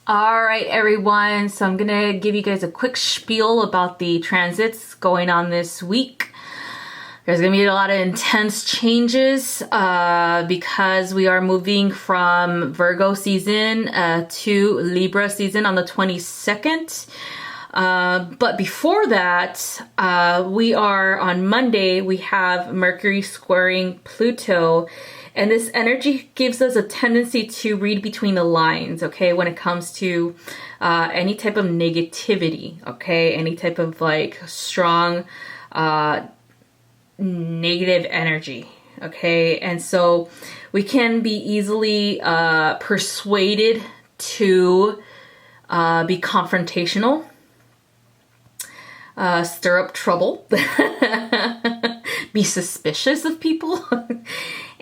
All right, everyone. So I'm going to give you guys a quick spiel about the transits going on this week. There's going to be a lot of intense changes because we are moving from Virgo season to Libra season on the 22nd. But before that, we are on Monday, we have Mercury squaring Pluto. And this energy gives us a tendency to read between the lines, okay, when it comes to any type of negativity, okay, any type of like strong negative energy, okay. And so we can be easily persuaded to be confrontational, stir up trouble, be suspicious of people.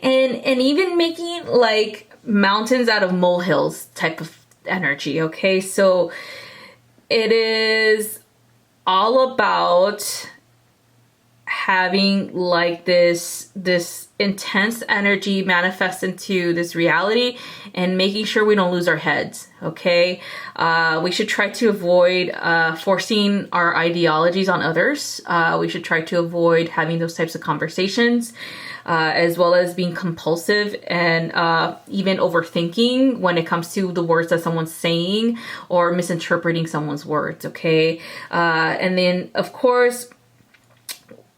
And even making like mountains out of molehills type of energy, okay? So it is all about having like this intense energy manifest into this reality and making sure we don't lose our heads, okay? We should try to avoid forcing our ideologies on others. We should try to avoid having those types of conversations. As well as being compulsive and even overthinking when it comes to the words that someone's saying or misinterpreting someone's words, okay? And then, of course,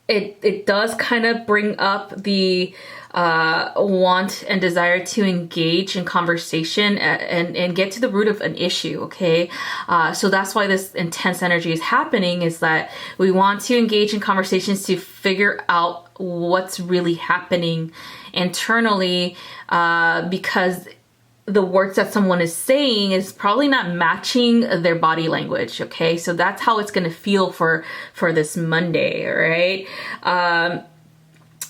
it does kind of bring up the want and desire to engage in conversation and get to the root of an issue, okay? So that's why this intense energy is happening, is that we want to engage in conversations to figure out what's really happening internally, because the words that someone is saying is probably not matching their body language, okay? So that's how it's going to feel for this Monday, right?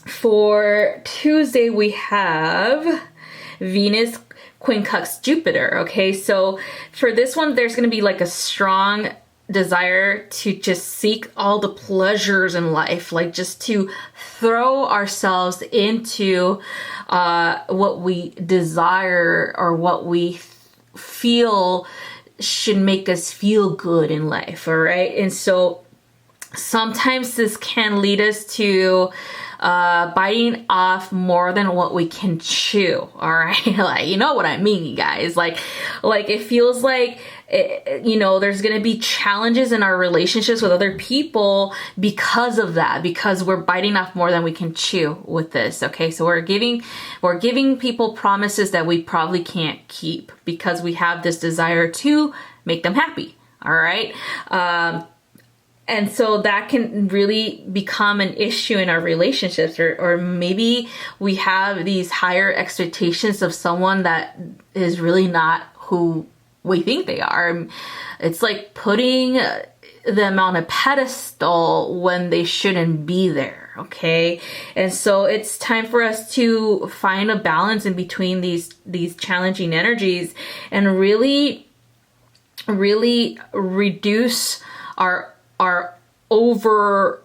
For Tuesday, we have Venus, Quincux, Jupiter, okay? So for this one, there's going to be like a strong desire to just seek all the pleasures in life, like just to throw ourselves into what we desire or what we feel should make us feel good in life, all right? And so sometimes this can lead us to biting off more than what we can chew, all right? Like, you know what I mean, you guys? Like it feels like, there's going to be challenges in our relationships with other people because of that, because we're biting off more than we can chew with this, okay? So we're giving people promises that we probably can't keep because we have this desire to make them happy, all right? And so that can really become an issue in our relationships, or maybe we have these higher expectations of someone that is really not who we think they are. It's like putting them on a pedestal when they shouldn't be there, okay? And so it's time for us to find a balance in between these challenging energies and really reduce our overblown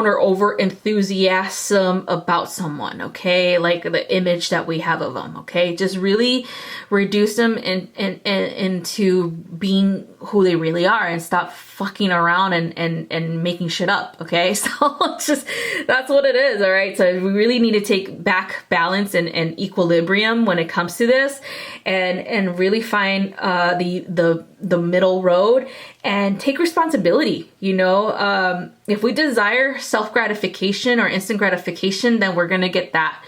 or over enthusiasm about someone, okay? Like the image that we have of them, okay? Just really reduce them into being who they really are and stop fucking around and making shit up, okay? So it's just, that's what it is, all right? So we really need to take back balance and equilibrium when it comes to this and really find the middle road and take responsibility, if we desire self-gratification or instant gratification, then we're going to get that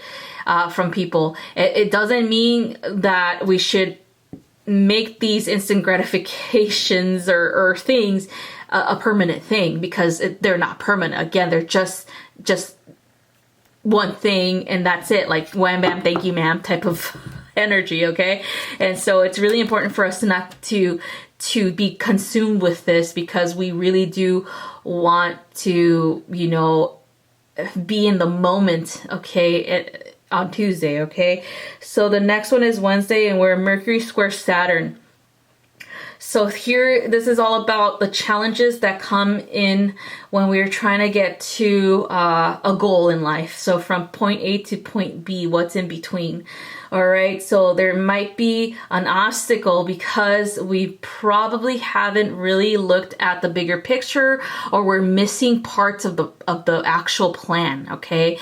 from people. It doesn't mean that we should make these instant gratifications or things a permanent thing, because they're not permanent. Again, they're just one thing and that's it, like wham bam thank you ma'am type of energy, okay? And so it's really important for us not to be consumed with this, because we really do want to be in the moment, okay, on Tuesday, okay? So the next one is Wednesday, and we're Mercury square Saturn. So here, this is all about the challenges that come in when we're trying to get to a goal in life. So from point A to point B, what's in between? All right, so there might be an obstacle because we probably haven't really looked at the bigger picture, or we're missing parts of the actual plan. Okay,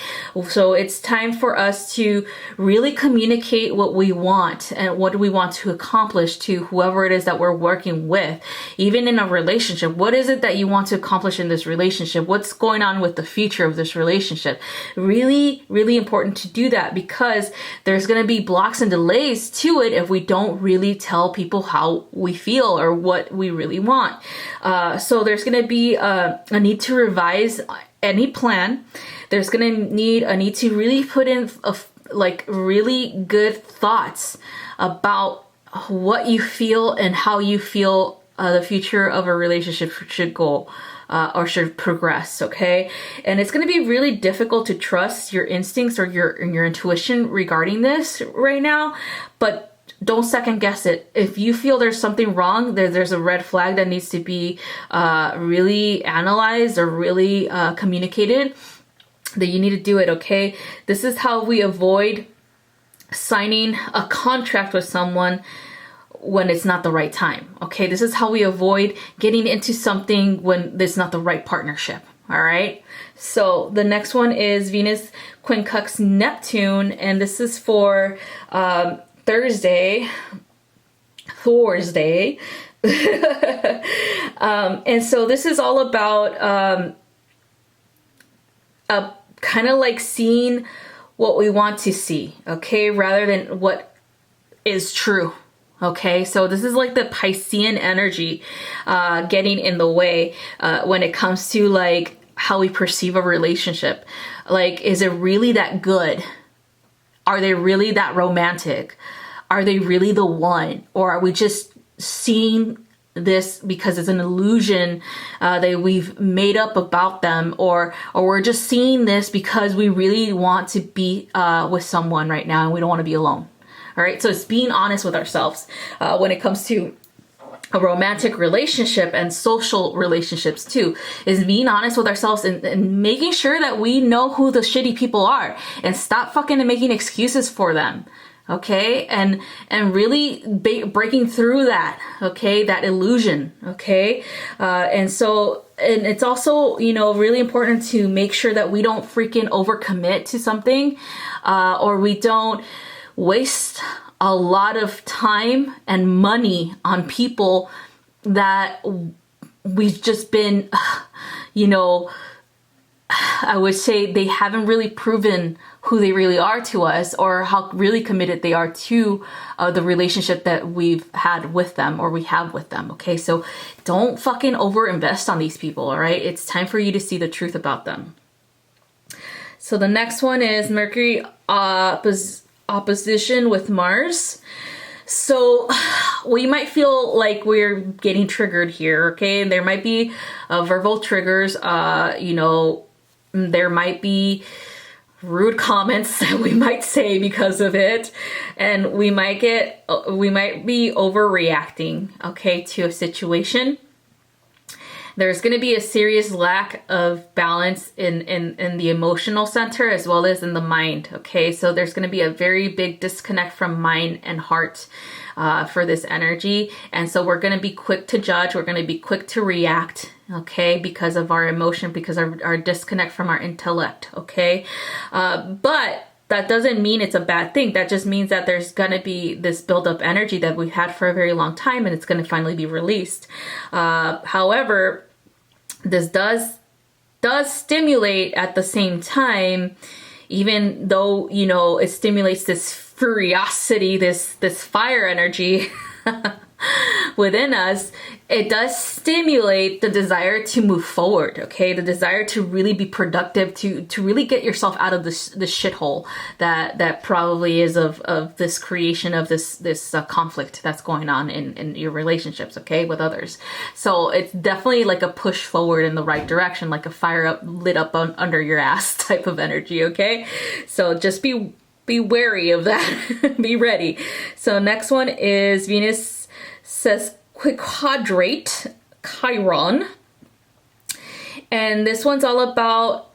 so it's time for us to really communicate what we want and what do we want to accomplish to whoever it is that we're working with. Even in a relationship, what is it that you want to accomplish in this relationship? What's going on with the future of this relationship? Really, really important to do that, because there's going to be blocks and delays to it if we don't really tell people how we feel or what we really want. So there's going to be a need to revise any plan. There's going to need a need to really put in really good thoughts about what you feel and how you feel the future of a relationship should go. Or should progress, okay? And it's going to be really difficult to trust your instincts or your intuition regarding this right now, but don't second guess it. If you feel there's something wrong, there's a red flag that needs to be really analyzed or really communicated, that you need to do it, okay? This is how we avoid signing a contract with someone when it's not the right time. Okay, this is how we avoid getting into something when it's not the right partnership. All right, so the next one is Venus Quincux Neptune, and this is for Thursday. And so this is all about kind of like seeing what we want to see, okay, rather than what is true. Okay, so this is like the Piscean energy getting in the way when it comes to like how we perceive a relationship. Like, is it really that good? Are they really that romantic? Are they really the one? Or are we just seeing this because it's an illusion that we've made up about them? Or we're just seeing this because we really want to be with someone right now and we don't want to be alone. All right, so it's being honest with ourselves when it comes to a romantic relationship and social relationships too, is being honest with ourselves and making sure that we know who the shitty people are and stop fucking making excuses for them. Okay, and really breaking through that, okay, that illusion, okay, and it's also, you know, really important to make sure that we don't freaking overcommit to something, or we don't waste a lot of time and money on people that we've just been, you know, I would say they haven't really proven who they really are to us, or how really committed they are to the relationship that we've had with them or we have with them. Okay, so don't fucking overinvest on these people. All right, it's time for you to see the truth about them. So the next one is Mercury opposition with Mars. So we might feel like we're getting triggered here, okay? There might be verbal triggers, you know, there might be rude comments that we might say because of it, and we might be overreacting, okay, to a situation. There's going to be a serious lack of balance in the emotional center as well as in the mind. Okay, so there's going to be a very big disconnect from mind and heart for this energy. And so we're going to be quick to judge. We're going to be quick to react. Okay, because of our emotion, because our disconnect from our intellect. Okay, but that doesn't mean it's a bad thing. That just means that there's going to be this build-up energy that we've had for a very long time, and it's going to finally be released. However, this does stimulate at the same time, even though, you know, it stimulates this furiosity, this fire energy within us, it does stimulate the desire to move forward, okay? The desire to really be productive, to really get yourself out of this shithole that probably is of this creation of this conflict that's going on in your relationships, okay, with others. So it's definitely like a push forward in the right direction, like a fire lit up under your ass type of energy, okay? So just be wary of that. Be ready. So next one is Venus says quadrate Chiron, and this one's all about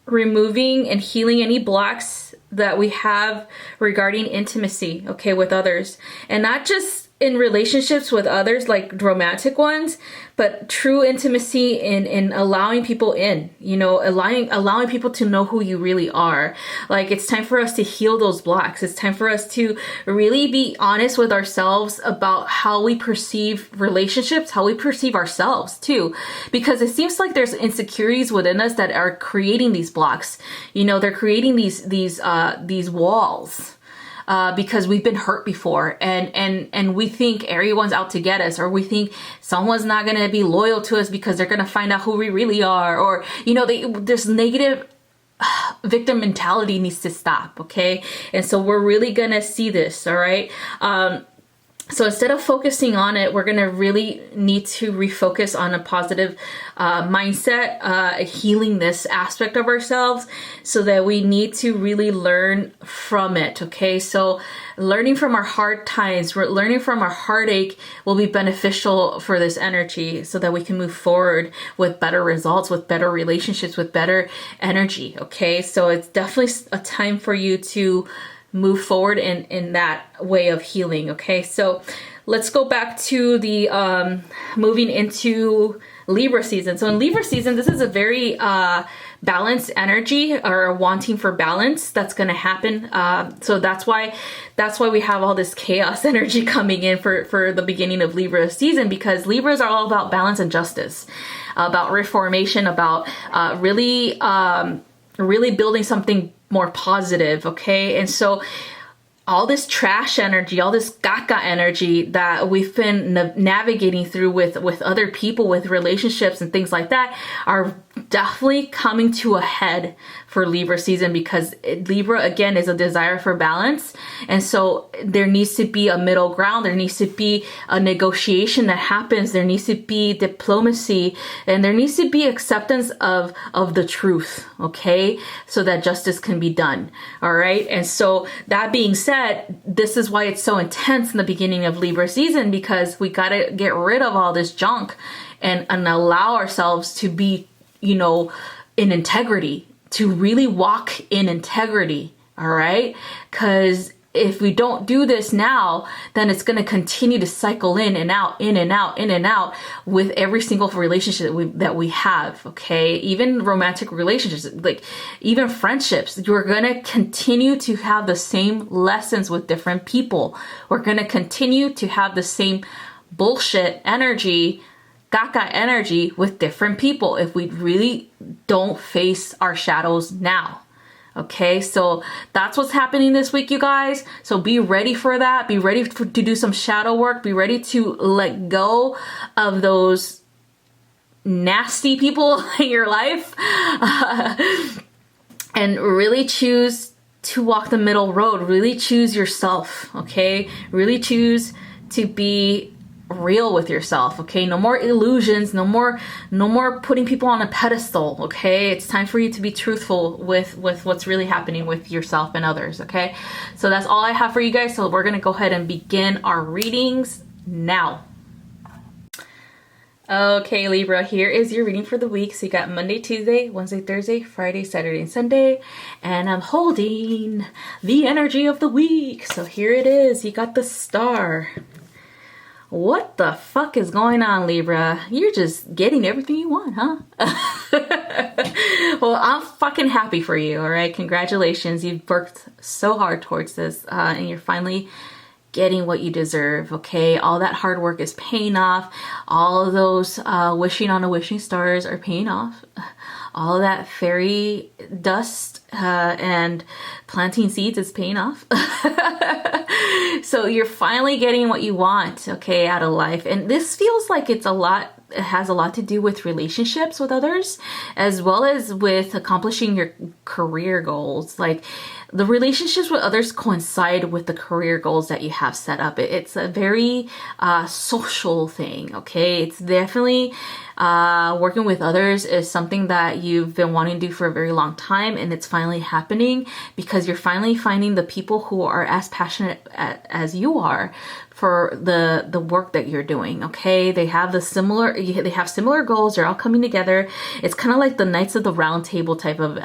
removing and healing any blocks that we have regarding intimacy, okay, with others. And not just in relationships with others, like romantic ones, but true intimacy in allowing people in, you know, allowing people to know who you really are. Like, it's time for us to heal those blocks. It's time for us to really be honest with ourselves about how we perceive relationships, how we perceive ourselves too, because it seems like there's insecurities within us that are creating these blocks. You know, they're creating these walls. Because we've been hurt before, and we think everyone's out to get us, or we think someone's not going to be loyal to us because they're going to find out who we really are, or, you know, this negative victim mentality needs to stop, okay? And so we're really going to see this, all right? So instead of focusing on it, we're going to really need to refocus on a positive mindset, healing this aspect of ourselves, so that we need to really learn from it, okay? So learning from our hard times, learning from our heartache will be beneficial for this energy, so that we can move forward with better results, with better relationships, with better energy, okay? So it's definitely a time for you to move forward in that way of healing, okay? So let's go back to the moving into Libra season. So in Libra season, this is a very balanced energy, or wanting for balance that's going to happen. So that's why we have all this chaos energy coming in for the beginning of Libra season, because Libras are all about balance and justice, about reformation, about really building something more positive, okay? And so all this trash energy, all this gaga energy that we've been navigating through with other people, with relationships and things like that, are definitely coming to a head for Libra season, because Libra, again, is a desire for balance. And so there needs to be a middle ground. There needs to be a negotiation that happens. There needs to be diplomacy, and there needs to be acceptance of the truth, okay? So that justice can be done, all right? And so that being said, this is why it's so intense in the beginning of Libra season, because we got to get rid of all this junk and allow ourselves to be, you know, in integrity, to really walk in integrity, all right? Because if we don't do this now, then it's going to continue to cycle in and out, in and out, in and out with every single relationship that we have, okay? Even romantic relationships, like even friendships, you're going to continue to have the same lessons with different people. We're going to continue to have the same bullshit energy, gaga energy with different people if we really don't face our shadows now. Okay, so that's what's happening this week, you guys. So be ready for that. Be ready to do some shadow work. Be ready to let go of those nasty people in your life and really choose to walk the middle road. Really choose yourself, okay? Really choose to be real with yourself, okay? No more illusions, no more putting people on a pedestal, okay? It's time for you to be truthful with what's really happening with yourself and others, okay? So that's all I have for you guys. So we're gonna go ahead and begin our readings now. Okay, Libra, here is your reading for the week. So you got Monday, Tuesday, Wednesday, Thursday, Friday, Saturday, and Sunday. And I'm holding the energy of the week. So here it is. You got the Star. What the fuck is going on, Libra? You're just getting everything you want, huh? Well, I'm fucking happy for you, all right? Congratulations. You've worked so hard towards this, and you're finally getting what you deserve, okay? All that hard work is paying off. All of those wishing on a wishing stars are paying off. All of that fairy dust and planting seeds is paying off. So you're finally getting what you want, okay, out of life. And this feels like it has a lot to do with relationships with others, as well as with accomplishing your career goals. Like, the relationships with others coincide with the career goals that you have set up. It's a very social thing, okay? It's definitely working with others is something that you've been wanting to do for a very long time, and it's finally finally happening, because you're finally finding the people who are as passionate as you are for the work that you're doing. Okay, they have similar goals. They're all coming together. It's kind of like the Knights of the Round Table type of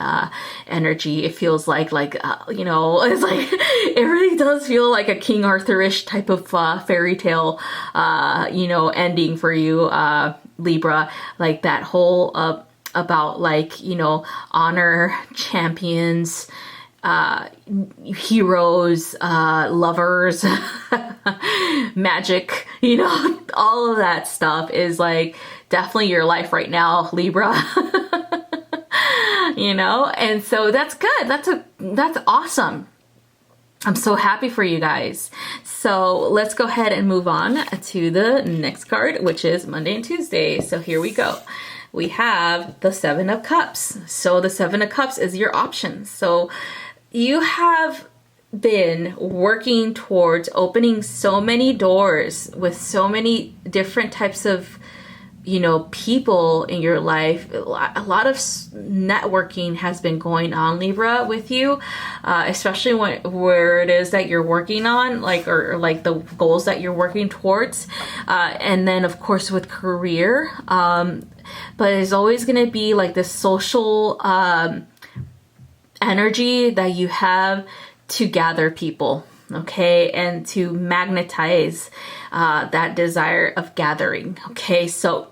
energy. It feels like you know, it's like it really does feel like a King Arthur-ish type of fairy tale you know, ending for you, Libra. Like that whole about, like, you know, honor, champions, heroes, lovers, magic, you know, all of that stuff is like definitely your life right now, Libra. You know, and so that's good. That's awesome. I'm so happy for you guys. So let's go ahead and move on to the next card, which is Monday and Tuesday. So here we go. We have the Seven of Cups. So the Seven of Cups is your options. So you have been working towards opening so many doors with so many different types of, you know, people in your life. A lot of networking has been going on, Libra, with you, especially where it is that you're working on, like, or like the goals that you're working towards. And then of course with career, but it's always going to be like this social energy that you have to gather people, okay, and to magnetize that desire of gathering. Okay, so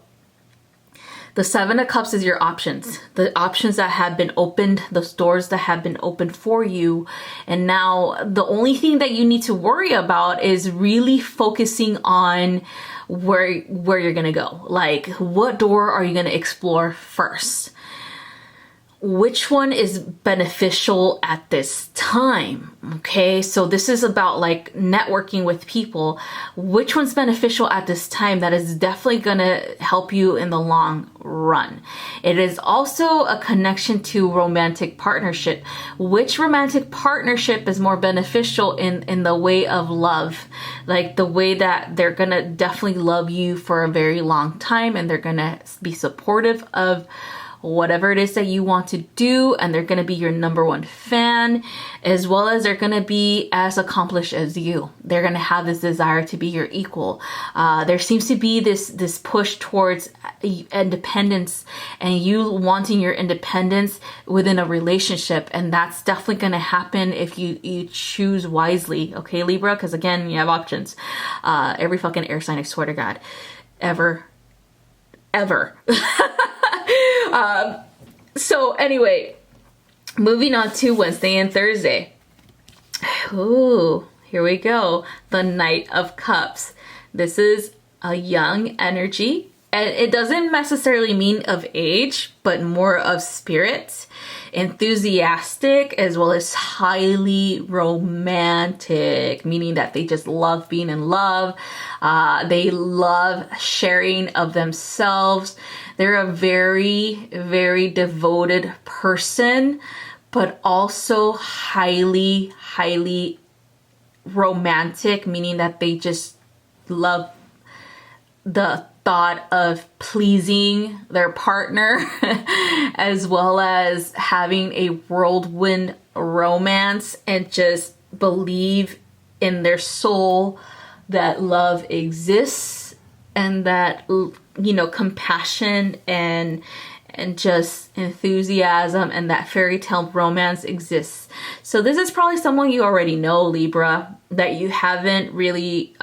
the Seven of Cups is your options, the options that have been opened, those doors that have been opened for you. And now the only thing that you need to worry about is really focusing on where you're gonna go. Like, what door are you gonna explore first? Which one is beneficial at this time? Okay, so this is about like networking with people. Which one's beneficial at this time that is definitely gonna help you in the long run? It is also a connection to romantic partnership. Which romantic partnership is more beneficial in the way of love? Like the way that they're gonna definitely love you for a very long time, and they're gonna be supportive of whatever it is that you want to do, and they're going to be your number one fan, as well as they're going to be as accomplished as you. They're going to have this desire to be your equal. There seems to be this push towards independence, and you wanting your independence within a relationship, and that's definitely going to happen if you choose wisely. Okay, Libra, because again, you have options. Every fucking air sign, I swear to God, ever. So anyway, moving on to Wednesday and Thursday. Ooh, here we go. The Knight of Cups. This is a young energy, and it doesn't necessarily mean of age, but more of spirit. Enthusiastic, as well as highly romantic, meaning that they just love being in love. They love sharing of themselves. They're a very, very devoted person, but also highly, highly romantic, meaning that they just love the thought of pleasing their partner, as well as having a whirlwind romance, and just believe in their soul that love exists, and that, you know, compassion and just enthusiasm and that fairy tale romance exists. So this is probably someone you already know, Libra, that you haven't really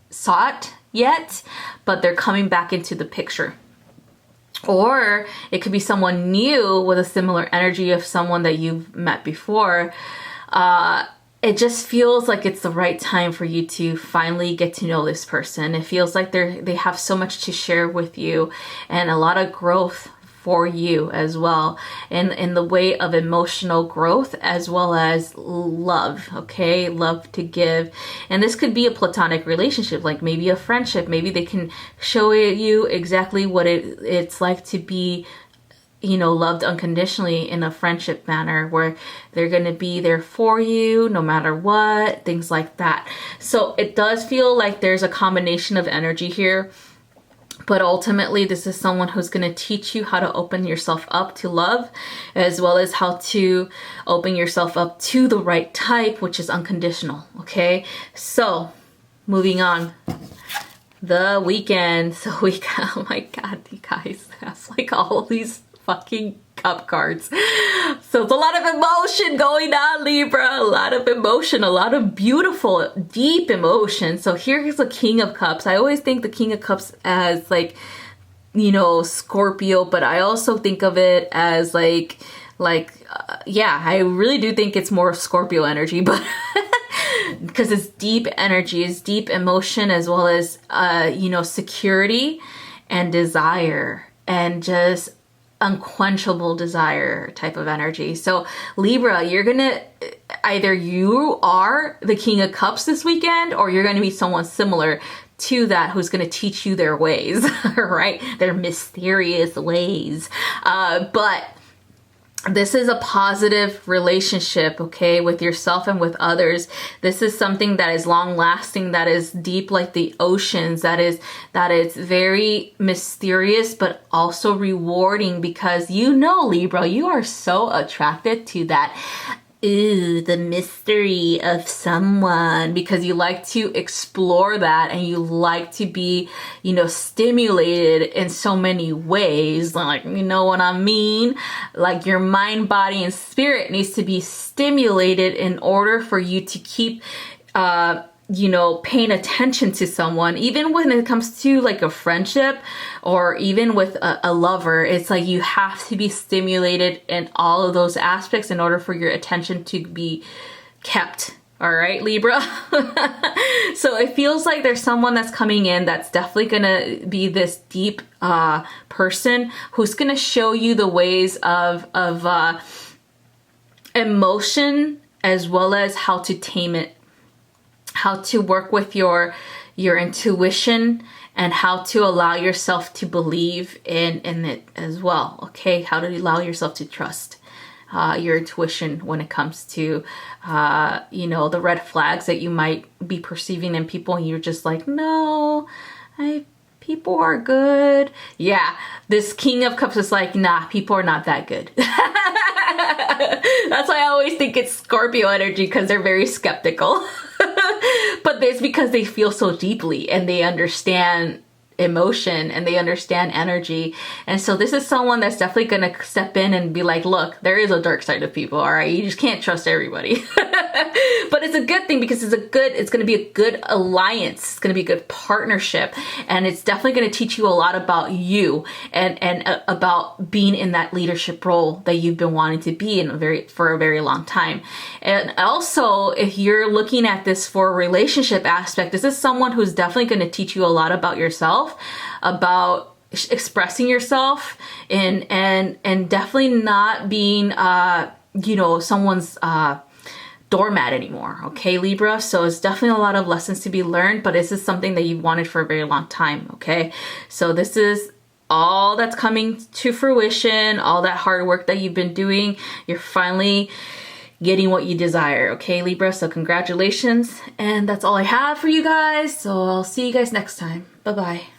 sought yet, but they're coming back into the picture. Or it could be someone new with a similar energy of someone that you've met before. It just feels like it's the right time for you to finally get to know this person. It feels like they have so much to share with you, and a lot of growth for you as well, in the way of emotional growth, as well as love. Okay, love to give. And this could be a platonic relationship, like maybe a friendship. Maybe they can show you exactly what it's like to be, you know, loved unconditionally in a friendship manner, where they're going to be there for you no matter what, things like that. So it does feel like there's a combination of energy here But ultimately, this is someone who's going to teach you how to open yourself up to love, as well as how to open yourself up to the right type, which is unconditional. Okay, so moving on. The weekend. So oh my god, you guys, that's like all these fucking cup cards. So it's a lot of emotion going on, Libra. A lot of emotion, a lot of beautiful, deep emotion. So here's the King of Cups. I always think the King of Cups as like, you know, Scorpio, but I also think of it as yeah, I really do think it's more Scorpio energy, but because it's deep energy, it's deep emotion, as well as, you know, security and desire, and just unquenchable desire type of energy. So Libra, you're gonna, either you are the King of Cups this weekend, or you're gonna be someone similar to that who's gonna teach you their ways, right? Their mysterious ways. But this is a positive relationship, okay, with yourself and with others. This is something that is long lasting, that is deep like the oceans, that is very mysterious, but also rewarding, because you know, Libra, you are so attracted to that. Ooh, the mystery of someone, because you like to explore that, and you like to be, you know, stimulated in so many ways. Like, you know what I mean? Like your mind, body, and spirit needs to be stimulated in order for you to keep, you know, paying attention to someone. Even when it comes to like a friendship, or even with a lover, it's like you have to be stimulated in all of those aspects in order for your attention to be kept. All right, Libra. So it feels like there's someone that's coming in that's definitely gonna be this deep person who's gonna show you the ways of emotion, as well as how to tame it, how to work with your intuition, and how to allow yourself to believe in it as well. Okay, how to allow yourself to trust your intuition when it comes to you know, the red flags that you might be perceiving in people, and you're just like, no, people are good. Yeah, this King of Cups is like, nah, people are not that good. That's why I always think it's Scorpio energy, because they're very skeptical. But it's because they feel so deeply, and they understand emotion, and they understand energy. And so this is someone that's definitely going to step in and be like, look, there is a dark side of people, all right? You just can't trust everybody. But it's a good thing, because it's going to be a good alliance. It's going to be a good partnership. And it's definitely going to teach you a lot about you, and about being in that leadership role that you've been wanting to be in for a very long time. And also, if you're looking at this for a relationship aspect, this is someone who's definitely going to teach you a lot about yourself, about expressing yourself, and definitely not being you know, someone's doormat anymore. Okay, Libra. So it's definitely a lot of lessons to be learned, but this is something that you've wanted for a very long time. Okay, so this is all that's coming to fruition, all that hard work that you've been doing. You're finally getting what you desire. Okay, Libra. So congratulations. And that's all I have for you guys. So I'll see you guys next time. Bye-bye.